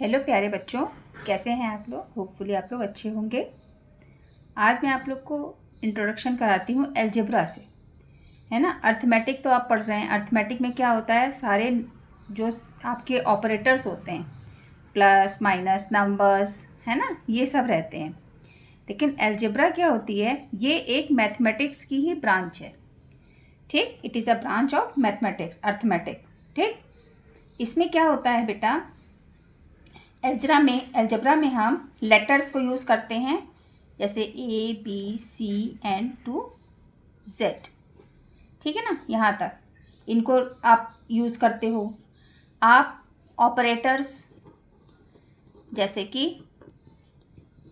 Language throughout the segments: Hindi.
हेलो प्यारे बच्चों, कैसे हैं आप लोग। होपफुली आप लोग अच्छे होंगे। आज मैं आप लोग को इंट्रोडक्शन कराती हूँ अलजेब्रा से, है ना। अर्थमेटिक तो आप पढ़ रहे हैं। अर्थमेटिक में क्या होता है, सारे जो आपके ऑपरेटर्स होते हैं, प्लस माइनस नंबर्स, है ना, ये सब रहते हैं। लेकिन अलजेब्रा क्या होती है, ये एक मैथमेटिक्स की ही ब्रांच है। ठीक, it is a branch of mathematics, arithmetic. ठीक, इसमें क्या होता है बेटा, अलजेब्रा में हम लेटर्स को यूज़ करते हैं, जैसे A B C and to Z. ठीक है ना, यहाँ तक इनको आप यूज़ करते हो। आप ऑपरेटर्स जैसे कि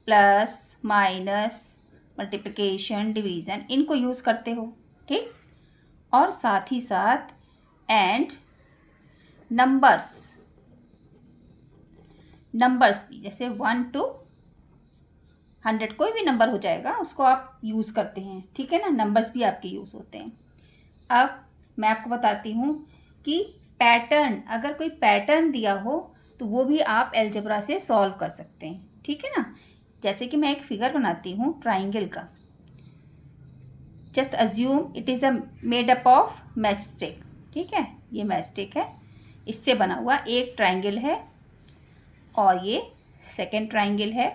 प्लस माइनस मल्टीप्लिकेशन डिवीज़न, इनको यूज़ करते हो। ठीक, और साथ ही साथ एंड नंबर्स भी, जैसे 1 to 100 कोई भी नंबर हो जाएगा, उसको आप यूज़ करते हैं। ठीक है ना, नंबर्स भी आपके यूज़ होते हैं। अब मैं आपको बताती हूँ कि पैटर्न, अगर कोई पैटर्न दिया हो तो वो भी आप अलजेब्रा से सॉल्व कर सकते हैं। ठीक है ना, जैसे कि मैं एक फिगर बनाती हूँ ट्राइंगल का। Just assume it is a made up of match stick. ठीक है, ये मैच स्टिक है, इससे बना हुआ एक ट्राइंगल है और ये सेकेंड ट्राइंगल है।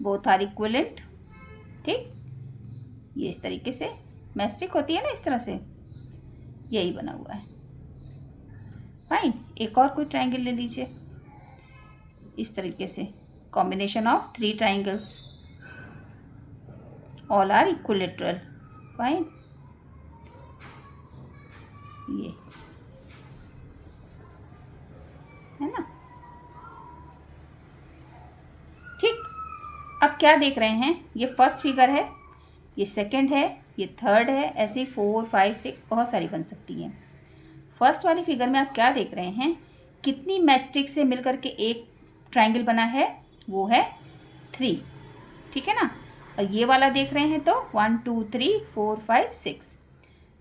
Both are equivalent. ठीक, ये इस तरीके से मैस्टिक होती है ना, इस तरह से यही बना हुआ है। फाइन, एक और कोई ट्राइंगल ले लीजिए, इस तरीके से combination of 3 triangles, all are equilateral. Fine, ये है ना। ठीक, अब क्या देख रहे हैं, ये फर्स्ट फिगर है, ये सेकंड है, ये थर्ड है, ऐसे ही 4, 5, 6 बहुत सारी बन सकती हैं। फर्स्ट वाली फिगर में आप क्या देख रहे हैं, कितनी मैचस्टिक से मिलकर के एक ट्राइंगल बना है, वो है 3। ठीक है ना, और ये वाला देख रहे हैं तो 1 2 3 4 5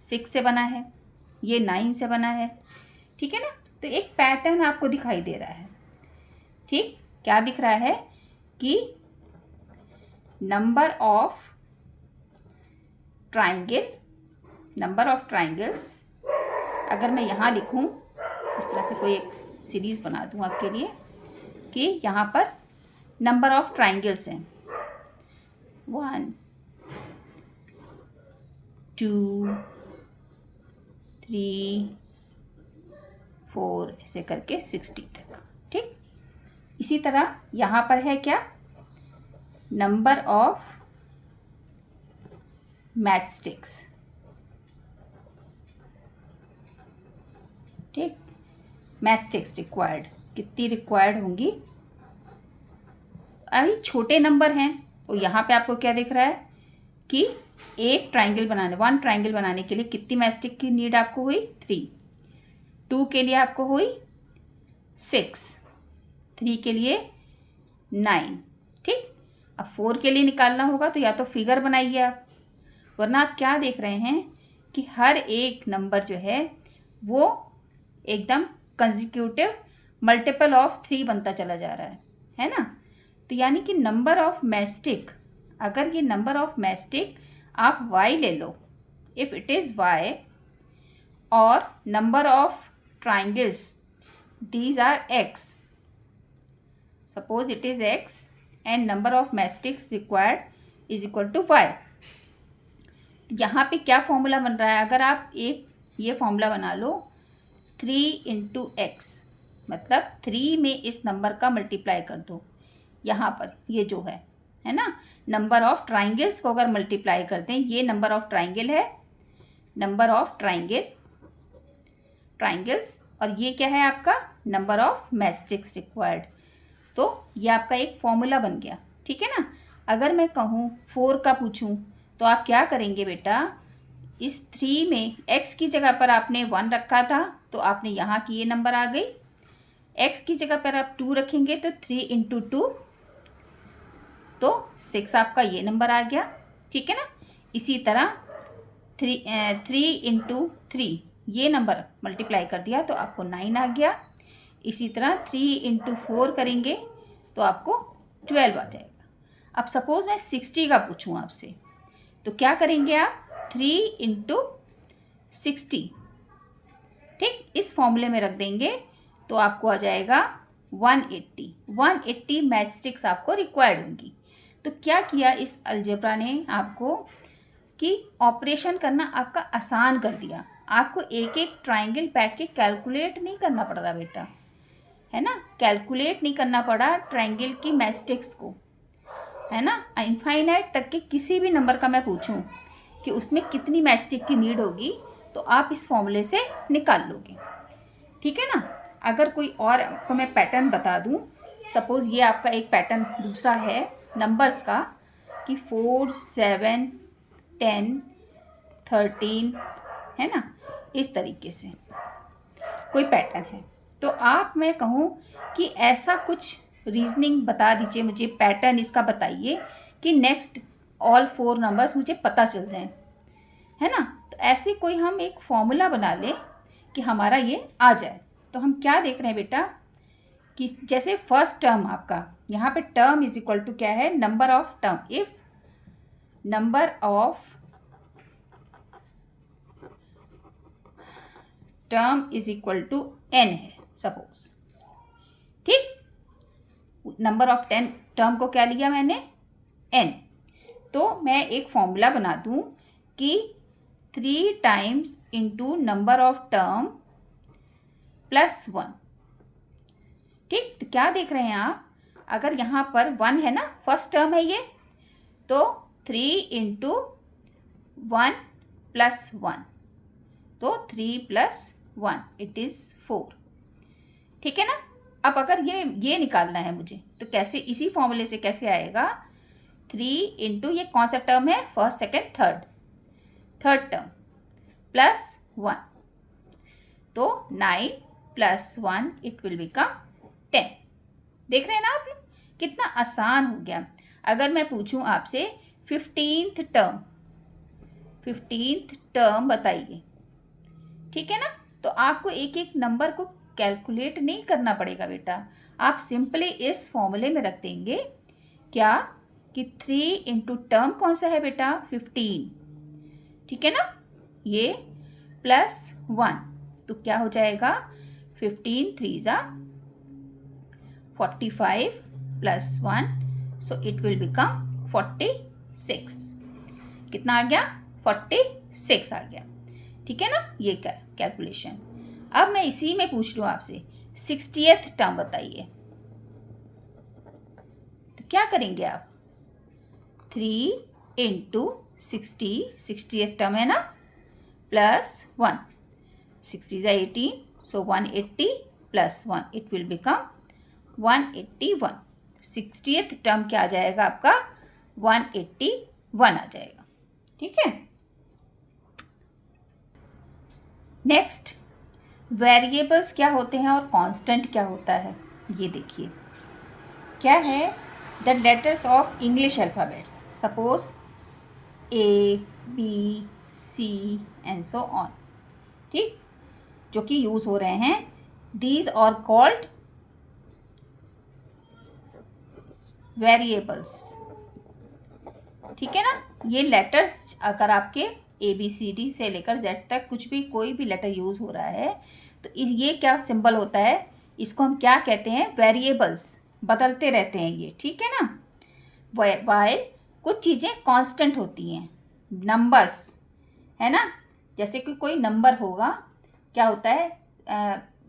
6 से बना है, ये 9 से बना है। ठीक है ना, तो एक पैटर्न आपको दिखाई दे रहा है। ठीक, क्या दिख रहा है कि नंबर ऑफ ट्राइंगल्स, अगर मैं यहाँ लिखूँ, इस तरह से कोई एक सीरीज़ बना दूँ आपके लिए कि यहाँ पर नंबर ऑफ ट्राइंगल्स हैं 1 2 3 4 ऐसे करके 60 तक। ठीक, इसी तरह यहाँ पर है क्या, नंबर ऑफ मैच स्टिक्स। ठीक, मैच स्टिक्स रिक्वायर्ड, कितनी रिक्वायर्ड होंगी। अभी छोटे नंबर हैं तो यहाँ पे आपको क्या दिख रहा है कि एक ट्राइंगल बनाने, 1 ट्राइंगल बनाने के लिए कितनी मैच स्टिक की नीड आपको हुई, 3। 2 के लिए आपको हुई 6, 3 के लिए 9। ठीक, अब 4 के लिए निकालना होगा तो या तो फिगर बनाइए आप, वरना आप क्या देख रहे हैं कि हर एक नंबर जो है वो एकदम कंसेक्यूटिव मल्टीपल ऑफ 3 बनता चला जा रहा है ना। तो यानी कि नंबर ऑफ मैचस्टिक, अगर ये नंबर ऑफ मैचस्टिक आप y ले लो, इफ़ इट इज़ y, और number of triangles these are x, suppose it is x and number of matchsticks required is equal to y। यहाँ पे क्या फॉर्मूला बन रहा है, अगर आप एक ये फॉर्मूला बना लो, 3 × x, मतलब 3 में इस नंबर का मल्टीप्लाई कर दो। यहाँ पर ये जो है ना, नंबर ऑफ ट्राइंगल्स को अगर मल्टीप्लाई करते हैं, ये नंबर ऑफ ट्राइंगल है, नंबर ऑफ ट्राइंगल्स, और ये क्या है आपका, नंबर ऑफ मैचस्टिक्स रिक्वायर्ड। तो ये आपका एक फॉर्मूला बन गया। ठीक है ना, अगर मैं कहूँ 4 का पूछूँ तो आप क्या करेंगे बेटा, इस 3 में x की जगह पर आपने 1 रखा था तो आपने यहाँ की ये नंबर आ गई, x की जगह पर आप 2 रखेंगे तो 3 × 2 तो 6 आपका ये नंबर आ गया। ठीक है ना, इसी तरह 3 × 3 ये नंबर मल्टीप्लाई कर दिया तो आपको 9 आ गया। इसी तरह 3 इंटू 4 करेंगे तो आपको 12 आ जाएगा। अब सपोज़ मैं 60 का पूछूं आपसे, तो क्या करेंगे आप? 3 इंटू 60, ठीक, इस फॉर्मूले में रख देंगे तो आपको आ जाएगा 180। 180 मैचस्टिक्स आपको रिक्वायर्ड होंगी। तो क्या किया इस अलजेब्रा ने आपको कि ऑपरेशन करना आपका आसान कर दिया। आपको एक एक ट्राइंगल बैठ के कैलकुलेट नहीं करना पड़ रहा बेटा, है ना, कैलकुलेट नहीं करना पड़ा ट्राइंगल की मैचस्टिक्स को, है ना। इनफाइनाइट तक के किसी भी नंबर का मैं पूछूं कि उसमें कितनी मैचस्टिक की नीड होगी तो आप इस फॉर्मूले से निकाल लोगे, ठीक है ना। अगर कोई और आपको मैं पैटर्न बता दूं, सपोज़ ये आपका एक पैटर्न दूसरा है नंबर्स का कि 4, 7, 10, 13, है ना, इस तरीके से कोई पैटर्न है, तो आप मैं कहूँ कि ऐसा कुछ रीजनिंग बता दीजिए मुझे, पैटर्न इसका बताइए कि नेक्स्ट ऑल 4 नंबर्स मुझे पता चल जाएं, है ना। तो ऐसे कोई हम एक फॉर्मूला बना लें कि हमारा ये आ जाए। तो हम क्या देख रहे हैं बेटा कि जैसे फर्स्ट टर्म आपका यहाँ पे टर्म इज इक्वल टू क्या है? Number of term. If number of term is equal to n है सपोज, ठीक, नंबर ऑफ 10 टर्म को क्या लिया मैंने? n। तो मैं एक फॉर्मूला बना दूं कि 3 times into number of term plus 1, ठीक। तो क्या देख रहे हैं आप? अगर यहाँ पर 1 है ना, फर्स्ट टर्म है ये, तो 3 इंटू 1 प्लस 1, तो 3 प्लस 1 इट इज़ 4, ठीक है ना। अब अगर ये निकालना है मुझे तो कैसे? इसी फॉर्मूले से कैसे आएगा? 3 इंटू ये कौन सा टर्म है? First, second, third term plus 1, तो 9 प्लस 1 इट विल बिकम 10। देख रहे हैं ना आप लोग, कितना आसान हो गया। अगर मैं पूछूं आपसे 15th टर्म बताइए, ठीक है ना, तो आपको एक एक नंबर को कैलकुलेट नहीं करना पड़ेगा बेटा, आप सिंपली इस फॉर्मूले में रख देंगे क्या कि 3 इंटू टर्म कौन सा है बेटा? 15, ठीक है ना, ये प्लस 1, तो क्या हो जाएगा? 15 3 ज़ा 45 plus 1, so it will become 46। कितना आ गया? 46 आ गया, ठीक है ना। ये कैलकुलेशन। अब मैं इसी में पूछ लूँ आपसे 60th टर्म बताइए, तो क्या करेंगे आप? 3 इंटू 60th टर्म है ना, प्लस 1, 60 ज़ा 18, सो 180 plus 1 it will become 181। 60th term क्या आ जाएगा आपका? 181 आ जाएगा, ठीक है। नेक्स्ट, वेरिएबल्स क्या होते हैं और कांस्टेंट क्या होता है, ये देखिए। क्या है? The letters of English alphabets, suppose A, B, C and so on, ठीक, जो कि यूज़ हो रहे हैं, दीज आर कॉल्ड वेरिएबल्स, ठीक है ना। ये लेटर्स अगर आपके ABCD से लेकर Z तक कुछ भी कोई भी लेटर यूज़ हो रहा है तो ये क्या सिंबल होता है? इसको हम क्या कहते हैं? वेरिएबल्स, बदलते रहते हैं ये, ठीक है ना। वाइल कुछ चीज़ें कांस्टेंट होती हैं, नंबर्स, है ना। जैसे कि कोई नंबर होगा, क्या होता है?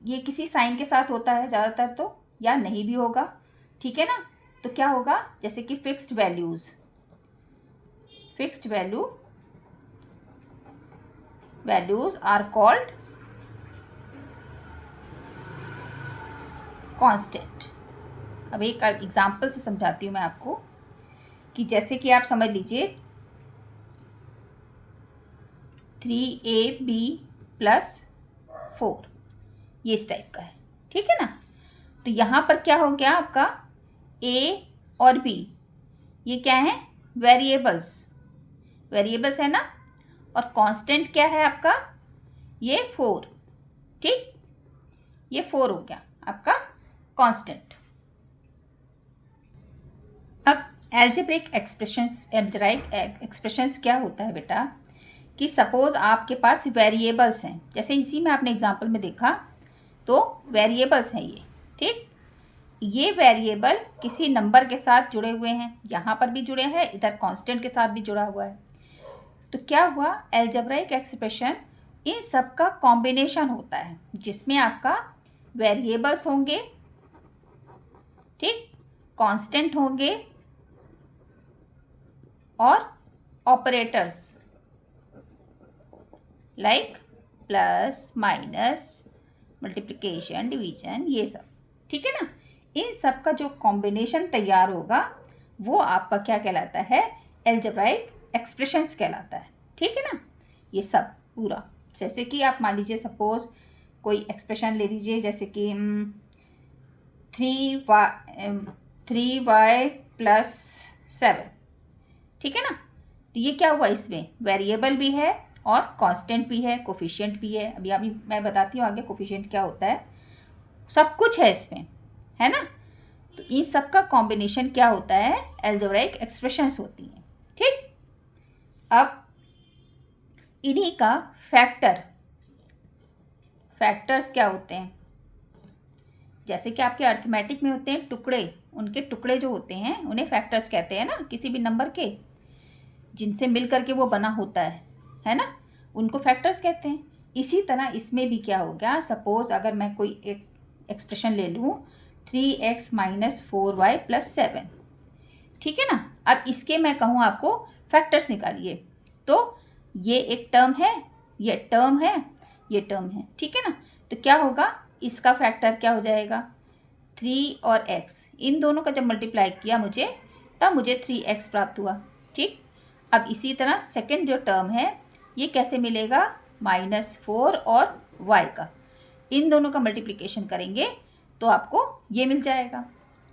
ये किसी साइन के साथ होता है ज़्यादातर तो, या नहीं भी होगा, ठीक है ना। तो क्या होगा? जैसे कि fixed values are called constant. अब एक एग्जांपल से समझाती हूँ मैं आपको कि जैसे कि आप समझ लीजिए 3AB प्लस 4, ये इस टाइप का है, ठीक है ना। तो यहाँ पर क्या हो गया आपका? A और B ये क्या है? वेरिएबल्स है ना। और कांस्टेंट क्या है आपका? ये 4, ठीक, ये 4 हो गया। आपका कांस्टेंट। अब एल्जेब्रिक एक्सप्रेशंस क्या होता है बेटा कि सपोज आपके पास वेरिएबल्स हैं, जैसे इसी में आपने एग्जांपल में देखा तो वेरिएबल्स हैं ये, ठीक। ये वेरिएबल किसी नंबर के साथ जुड़े हुए हैं, यहाँ पर भी जुड़े हैं, इधर कांस्टेंट के साथ भी जुड़ा हुआ है। तो क्या हुआ, एल्जेब्रिक एक्सप्रेशन इन सब का कॉम्बिनेशन होता है जिसमें आपका वेरिएबल्स होंगे, ठीक, कांस्टेंट होंगे और operators like plus minus multiplication division, ये सब, ठीक है ना। इन सब का जो कॉम्बिनेशन तैयार होगा वो आपका क्या कहलाता है, एल्जेब्रिक एक्सप्रेशंस कहलाता है, ठीक है ना। ये सब पूरा, जैसे कि आप मान लीजिए सपोज कोई एक्सप्रेशन ले लीजिए, जैसे कि 3y प्लस 7, ठीक है ना। तो ये क्या हुआ, इसमें वेरिएबल भी है और कांस्टेंट भी है, कोफिशिएंट भी है। अभी मैं बताती हूँ आगे कोफिशिएंट क्या होता है, सब कुछ है इसमें, है ना। तो इन सब का कॉम्बिनेशन क्या होता है, एल्जेब्रिक एक्सप्रेशंस होती हैं, ठीक। अब इन्हीं का फैक्टर्स क्या होते हैं, जैसे कि आपके अर्थमेटिक में होते हैं टुकड़े, उनके टुकड़े जो होते हैं उन्हें फैक्टर्स कहते हैं ना, किसी भी नंबर के जिनसे मिल करके वो बना होता है ना, उनको फैक्टर्स कहते हैं। इसी तरह इसमें भी क्या हो गया, सपोज अगर मैं कोई एक एक्सप्रेशन ले लूँ 3x माइनस 4y प्लस 7, ठीक है ना। अब इसके मैं कहूँ आपको फैक्टर्स निकालिए, तो ये एक टर्म है, ये टर्म है, ये टर्म है, ठीक है ना। तो क्या होगा, इसका फैक्टर क्या हो जाएगा, 3 और x, इन दोनों का जब मल्टीप्लाई किया मुझे तब मुझे 3x प्राप्त हुआ, ठीक। अब इसी तरह सेकंड जो टर्म है ये कैसे मिलेगा, -4 और y का, इन दोनों का मल्टीप्लिकेशन करेंगे तो आपको ये मिल जाएगा,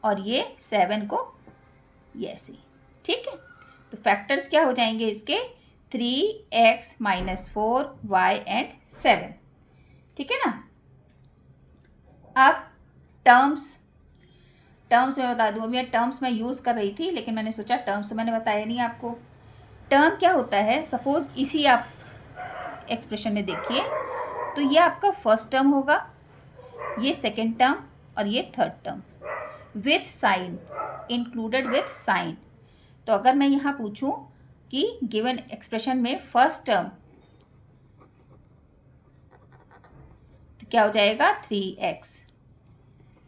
और ये 7 को ये ऐसे, ठीक है। तो फैक्टर्स क्या हो जाएंगे इसके, 3x माइनस 4y एंड 7, ठीक है ना। अब टर्म्स मैं बता दूँ, अभी टर्म्स मैं यूज़ कर रही थी लेकिन मैंने सोचा टर्म्स तो मैंने बताया नहीं आपको। टर्म क्या होता है, सपोज इसी आप एक्सप्रेशन में देखिए, तो ये आपका फर्स्ट टर्म होगा, ये सेकेंड टर्म और ये third term with sign, included with sign. तो अगर मैं यहाँ पूछूं कि गिवन एक्सप्रेशन में फर्स्ट टर्म, तो क्या हो जाएगा 3x,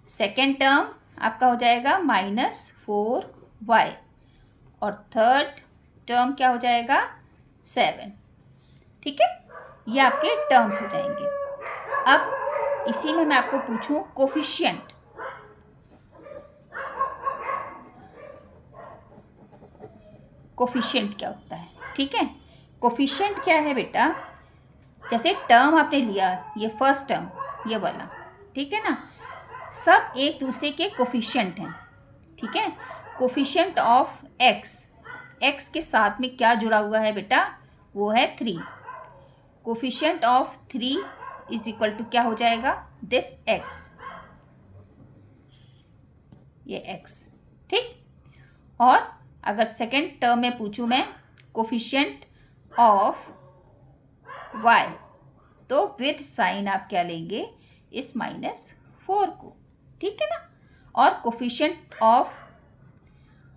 सेकेंड टर्म आपका हो जाएगा -4y और थर्ड टर्म क्या हो जाएगा 7, ठीक है। ये आपके टर्म्स हो जाएंगे। अब इसी में मैं आपको पूछूं कोफिशिएंट, कोफिशिएंट क्या होता है, ठीक है। कोफिशिएंट क्या है बेटा, जैसे टर्म आपने लिया, ये फर्स्ट टर्म ये वाला, ठीक है ना, सब एक दूसरे के कोफिशिएंट हैं, ठीक है। कोफिशिएंट ऑफ x के साथ में क्या जुड़ा हुआ है बेटा, वो है 3। Coefficient of 3 is equal to क्या हो जाएगा, दिस x, ये x, ठीक। और अगर सेकेंड टर्म में पूछूं मैं कोफिशिएंट ऑफ y, तो विद साइन आप क्या लेंगे, इस -4 को, ठीक है ना। और कोफिशिएंट ऑफ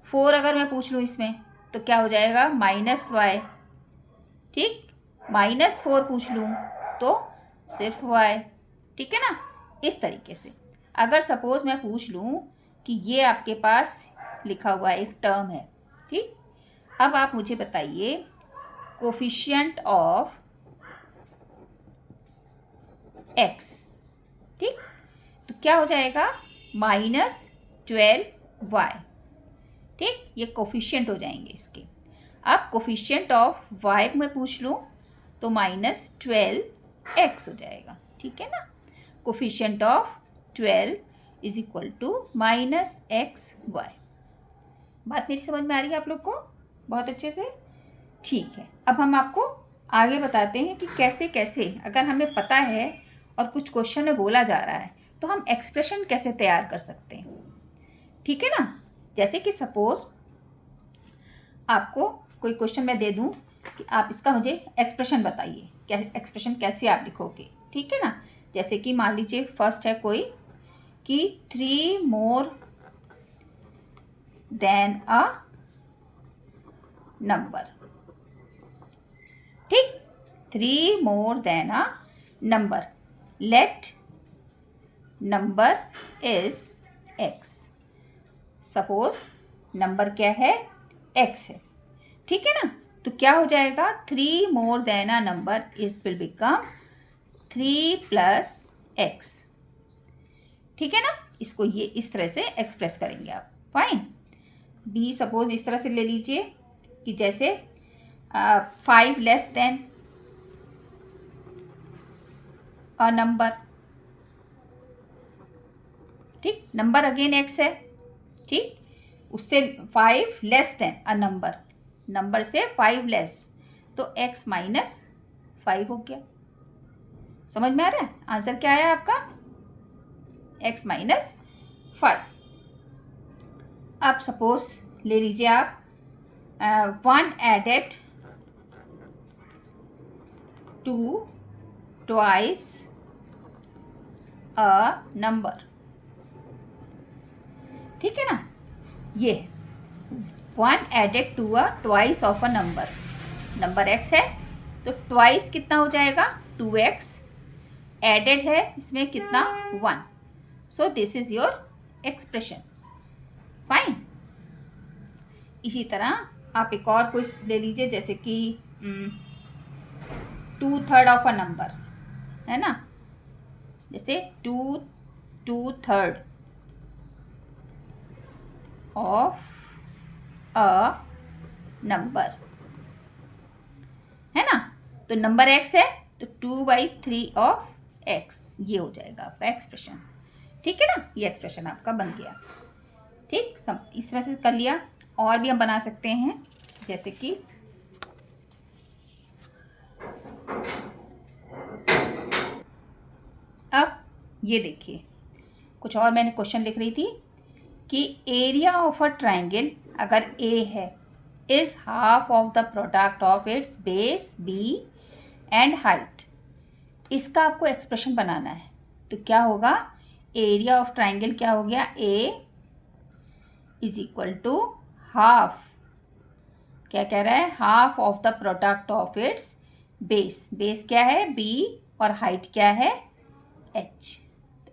4 अगर मैं पूछ लूँ इसमें तो क्या हो जाएगा -y, ठीक। -4 पूछ लूँ तो सिर्फ y, ठीक है ना। इस तरीके से अगर सपोज मैं पूछ लूँ कि ये आपके पास लिखा हुआ एक टर्म है, ठीक। अब आप मुझे बताइए कोफिशिएंट ऑफ x, ठीक। तो क्या हो जाएगा -12y, ठीक। ये कोफिशिएंट हो जाएंगे इसके। अब कोफिशिएंट ऑफ y में पूछ लूँ तो -12x हो जाएगा, ठीक है ना। Coefficient of 12 is equal to -xy। बात मेरी समझ में आ रही है आप लोग को बहुत अच्छे से, ठीक है। अब हम आपको आगे बताते हैं कि कैसे कैसे अगर हमें पता है और कुछ क्वेश्चन में बोला जा रहा है तो हम एक्सप्रेशन कैसे तैयार कर सकते हैं, ठीक है ना। जैसे कि सपोज आपको कोई क्वेश्चन मैं दे दूं कि आप इसका मुझे एक्सप्रेशन बताइए, क्या एक्सप्रेशन कैसे आप लिखोगे, ठीक है ना। जैसे कि मान लीजिए फर्स्ट है कोई कि 3 मोर देन अ नंबर, ठीक, 3 more than a number, let number is x। Suppose number क्या है, x है, ठीक है ना। तो क्या हो जाएगा, 3 more than a number it will become 3 plus x, ठीक है ना। इसको ये इस तरह से एक्सप्रेस करेंगे आप, फाइन। बी सपोज इस तरह से ले लीजिए कि जैसे 5 लेस देन अ नंबर, ठीक, नंबर अगेन x है, ठीक, उससे 5 लेस देन अ नंबर, नंबर से 5 लेस, तो x माइनस 5 हो गया। समझ में आ रहा है, आंसर क्या आया आपका, x माइनस 5। अब सपोज ले लीजिए आप 1 added to twice a number, ठीक है ना। ये 1 added to a twice of a number, number x है तो ट्वाइस कितना हो जाएगा 2x, एडेड है इसमें कितना 1, so this is your expression, fine. इसी तरह आप एक और कुछ ले लीजिए, जैसे कि 2/3 ऑफ अ नंबर, है ना, जैसे 2/3 ऑफ अ नंबर, है ना। तो नंबर x है तो 2/3 ऑफ x, ये हो जाएगा आपका एक्सप्रेशन, ठीक है ना। ये एक्सप्रेशन आपका बन गया, ठीक, सब इस तरह से कर लिया। और भी हम बना सकते हैं, जैसे कि अब ये देखिए, कुछ और मैंने क्वेश्चन लिख रही थी कि एरिया ऑफ अ ट्राइंगल अगर a है is half of the product of its base b and height, इसका आपको एक्सप्रेशन बनाना है। तो क्या होगा, एरिया ऑफ ट्राइंगल क्या हो गया, a is equal to half, क्या कह रहा है, half of the product of its base, base क्या है b और हाइट क्या है h।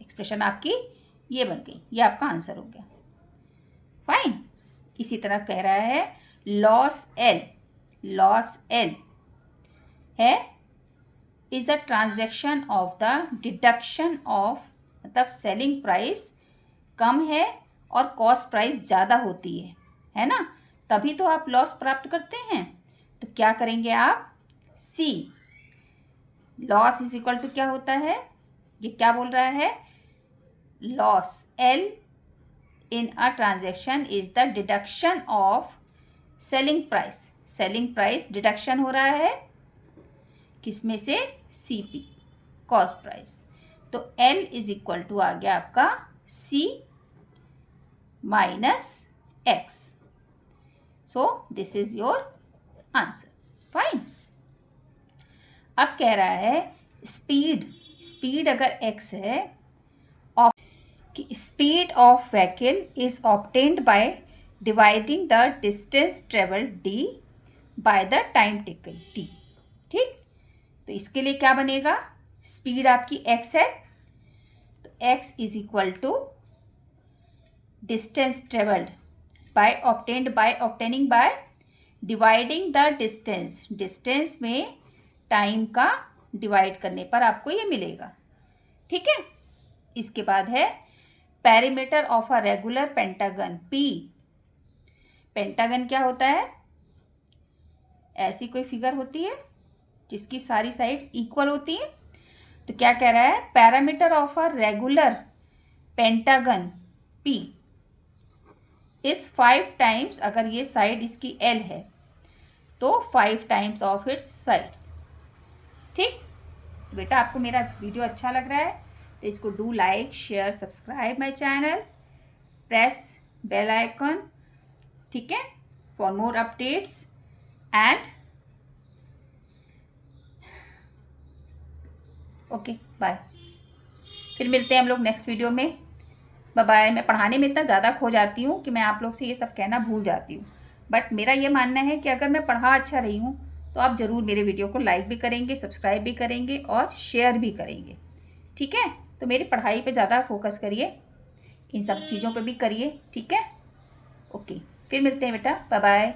एक्सप्रेशन आपकी ये बन गई, ये आपका आंसर हो गया, फाइन। इसी तरह कह रहा है लॉस एल है is the transaction of the deduction of, मतलब सेलिंग प्राइस कम है और कॉस्ट प्राइस ज़्यादा होती है ना, तभी तो आप लॉस प्राप्त करते हैं। तो क्या करेंगे आप, सी लॉस इज इक्वल टू क्या होता है, ये क्या बोल रहा है, loss L in a transaction is the deduction of selling price, selling price deduction हो रहा है किसमें से, CP कॉस्ट प्राइस, तो L इज इक्वल टू आ गया आपका C minus X, so this is your answer, fine. अब कह रहा है स्पीड अगर x है, कि speed of vehicle is obtained by dividing the distance travel d by the time taken t, ठीक। तो इसके लिए क्या बनेगा, स्पीड आपकी x है तो x is equal to distance travelled by obtaining by dividing the distance, distance में टाइम का डिवाइड करने पर आपको ये मिलेगा, ठीक है। इसके बाद है perimeter of a regular pentagon P, pentagon क्या होता है, ऐसी कोई फिगर होती है जिसकी सारी साइड्स इक्वल होती हैं। तो क्या कह रहा है, parameter of a regular pentagon P is 5 times, अगर ये साइड इसकी L है तो 5 टाइम्स ऑफ इट्स साइड्स, ठीक। बेटा आपको मेरा वीडियो अच्छा लग रहा है तो इसको do like, share, subscribe my channel, press bell icon, ठीक है, for more updates and okay bye. फिर मिलते हैं हम लोग नेक्स्ट वीडियो में। Bye bye. मैं पढ़ाने में इतना ज़्यादा खो जाती हूँ कि मैं आप लोग से ये सब कहना भूल जाती हूँ, बट मेरा ये मानना है कि अगर मैं पढ़ा अच्छा रही हूँ तो आप ज़रूर मेरे वीडियो को लाइक भी करेंगे, सब्सक्राइब भी करेंगे और शेयर भी करेंगे, ठीक है। तो मेरी पढ़ाई पे ज़्यादा फोकस करिए, इन सब चीज़ों पे भी करिए, ठीक है। ओके, फिर मिलते हैं बेटा, बाय बाय।